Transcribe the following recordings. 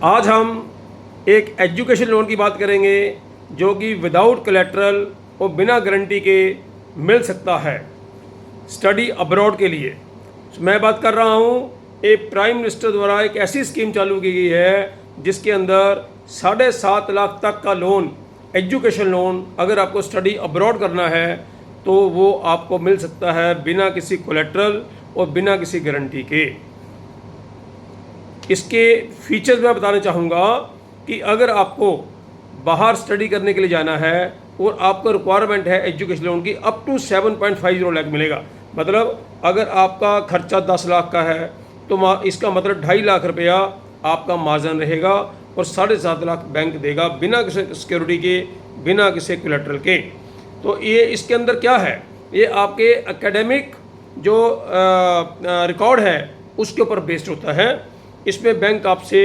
आज हम एक एजुकेशन लोन की बात करेंगे जो कि विदाउट कोलेटरल और बिना गारंटी के मिल सकता है स्टडी अब्रॉड के लिए। मैं बात कर रहा हूँ एक प्राइम मिनिस्टर द्वारा एक ऐसी स्कीम चालू की गई है जिसके अंदर 7.5 लाख तक का लोन, एजुकेशन लोन, अगर आपको स्टडी अब्रॉड करना है तो वो आपको मिल सकता है बिना किसी कोलेटरल और बिना किसी गारंटी के। इसके फीचर्स मैं बताना चाहूँगा कि अगर आपको बाहर स्टडी करने के लिए जाना है और आपका रिक्वायरमेंट है एजुकेशन लोन की, अप टू 7.50 लाख मिलेगा। मतलब अगर आपका खर्चा 10 लाख का है तो इसका मतलब 2.5 लाख रुपया आपका मार्जिन रहेगा और 7.5 लाख बैंक देगा बिना किसी सिक्योरिटी के, बिना किसी कोलेटरल के। तो ये इसके अंदर क्या है, ये आपके एकेडमिक जो रिकॉर्ड है उसके ऊपर बेस्ड होता है। इसमें बैंक आपसे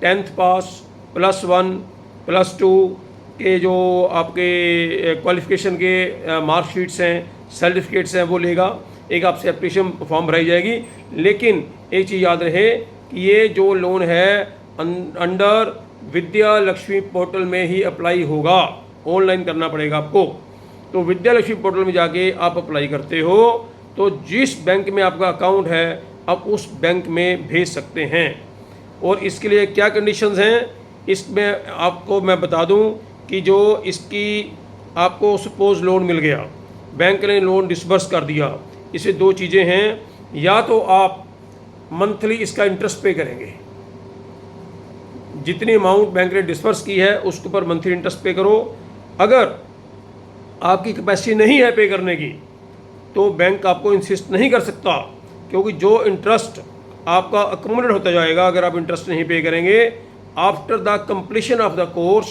10th पास, +1, +2 के जो आपके क्वालिफ़िकेशन के मार्कशीट्स हैं, सर्टिफिकेट्स हैं, वो लेगा। एक आपसे एप्लीकेशन फॉर्म भराई जाएगी। लेकिन एक चीज़ याद रहे कि ये जो लोन है अंडर विद्या लक्ष्मी पोर्टल में ही अप्लाई होगा, ऑनलाइन करना पड़ेगा आपको। तो विद्या लक्ष्मी पोर्टल में जाके आप अप्लाई करते हो तो जिस बैंक में आपका अकाउंट है आप उस बैंक में भेज सकते हैं। और इसके लिए क्या कंडीशंस हैं, इसमें आपको मैं बता दूं कि जो इसकी आपको सपोज लोन मिल गया, बैंक ने लोन डिसबर्स कर दिया, इसमें 2 चीज़ें हैं। या तो आप मंथली इसका इंटरेस्ट पे करेंगे, जितनी अमाउंट बैंक ने डिसबर्स की है उसके ऊपर मंथली इंटरेस्ट पे करो। अगर आपकी कैपेसिटी नहीं है पे करने की तो बैंक आपको इंसिस्ट नहीं कर सकता, क्योंकि जो इंटरेस्ट आपका अक्यूमुलेट होता जाएगा अगर आप इंटरेस्ट नहीं पे करेंगे after the completion of the course,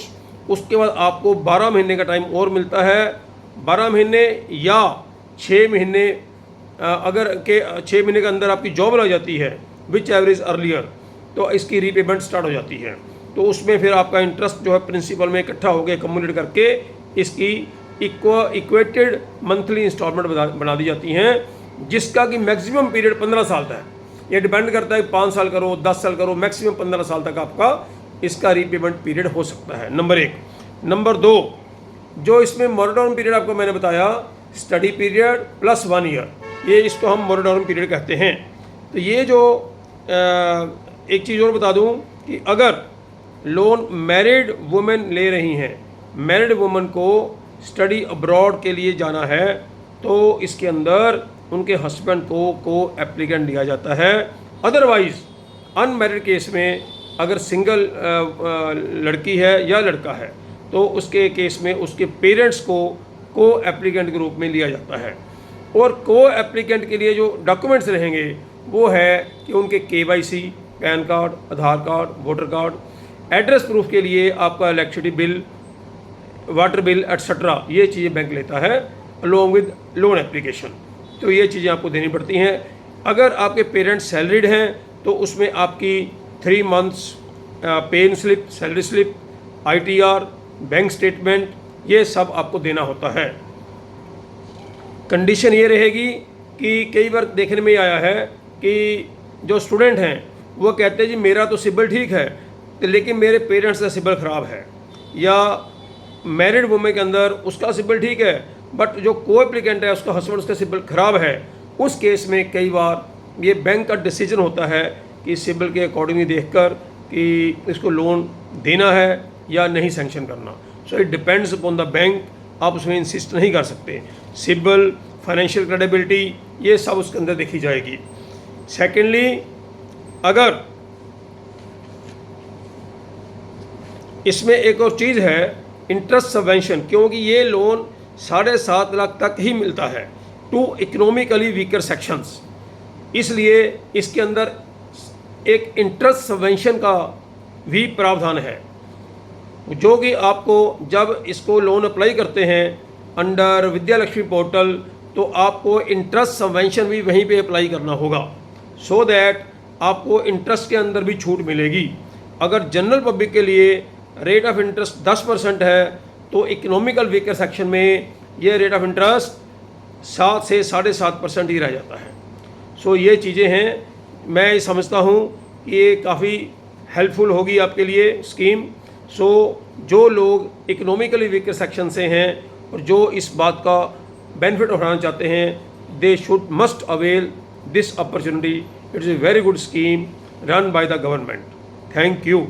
उसके बाद आपको 12 महीने का टाइम और मिलता है। 12 महीने या 6 महीने, अगर के 6 महीने के अंदर आपकी जॉब लग जाती है विच एवरेज अर्लियर, तो इसकी रीपेमेंट स्टार्ट हो जाती है। तो उसमें फिर आपका इंटरेस्ट जो है प्रिंसिपल में इकट्ठा हो गया, कम्युलेट करके इसकी इक्वेटेड मंथली इंस्टॉलमेंट बना दी जाती हैं, जिसका कि मैक्सिमम पीरियड 15 साल तक है। ये डिपेंड करता है 5 साल करो, 10 साल करो, मैक्सिमम 15 साल तक आपका इसका रीपेमेंट पीरियड हो सकता है। नंबर 1। नंबर 2, जो इसमें मोरेटोरियम पीरियड आपको मैंने बताया, स्टडी पीरियड +1 ईयर, ये इसको हम मोरेटोरियम पीरियड कहते हैं। तो ये जो एक चीज़ और बता दूं कि अगर लोन मैरिड वुमेन ले रही हैं, मैरिड वुमेन को स्टडी अब्रॉड के लिए जाना है तो इसके अंदर उनके हस्बैंड को एप्लीकेंट दिया जाता है। अदरवाइज़ अनमैरिड केस में अगर सिंगल लड़की है या लड़का है तो उसके केस में उसके पेरेंट्स को एप्लीकेंट के रूप में लिया जाता है। और को एप्लीकेंट के लिए जो डॉक्यूमेंट्स रहेंगे वो है कि उनके KYC, PAN card, Aadhaar card, voter card, address proof के लिए आपका electricity bill, water bill etcetera, ये चीज़ें बैंक लेता है अलॉन्ग विद लोन एप्लीकेशन। तो ये चीज़ें आपको देनी पड़ती हैं। अगर आपके पेरेंट्स सैलरीड हैं तो उसमें आपकी 3 months pay slip, salary slip, ITR, bank statement, ये सब आपको देना होता है। कंडीशन ये रहेगी कि कई बार देखने में आया है कि जो स्टूडेंट हैं वो कहते हैं जी मेरा तो सिबिल ठीक है लेकिन मेरे पेरेंट्स का सिबिल ख़राब है, या मैरिड वुमेन के अंदर उसका सिबिल ठीक है बट जो को एप्लीकेंट है उसका हस्बैंड उसका सिबिल ख़राब है। उस केस में कई बार ये बैंक का डिसीजन होता है कि सिबिल के अकॉर्डिंगली देखकर कि इसको लोन देना है या नहीं सैंक्शन करना। So it depends upon the bank, आप उसमें इंसिस्ट नहीं कर सकते। सिबिल, फाइनेंशियल क्रेडिबिलिटी, ये सब उसके अंदर देखी जाएगी। सेकेंडली, अगर इसमें एक और चीज़ है इंटरेस्ट सबवेंशन, क्योंकि ये लोन 7.5 लाख तक ही मिलता है टू इकोनॉमिकली वीकर सेक्शंस, इसलिए इसके अंदर एक इंटरेस्ट सबवेंशन का भी प्रावधान है, जो कि आपको जब इसको लोन अप्लाई करते हैं अंडर विद्या लक्ष्मी पोर्टल तो आपको इंटरेस्ट सबवेंशन भी वहीं पे अप्लाई करना होगा, सो दैट आपको इंटरेस्ट के अंदर भी छूट मिलेगी। अगर जनरल पब्लिक के लिए रेट ऑफ इंटरेस्ट 10% है तो इकोनॉमिकल वीकर सेक्शन में ये रेट ऑफ इंटरेस्ट 7 से 7.5% ही रह जाता है। सो ये चीज़ें हैं, मैं समझता हूँ कि ये काफ़ी हेल्पफुल होगी आपके लिए स्कीम। सो जो लोग इकोनॉमिकली वीकर सेक्शन से हैं और जो इस बात का बेनिफिट उठाना चाहते हैं, they should must avail this opportunity. It is a very good scheme run by the government. Thank you.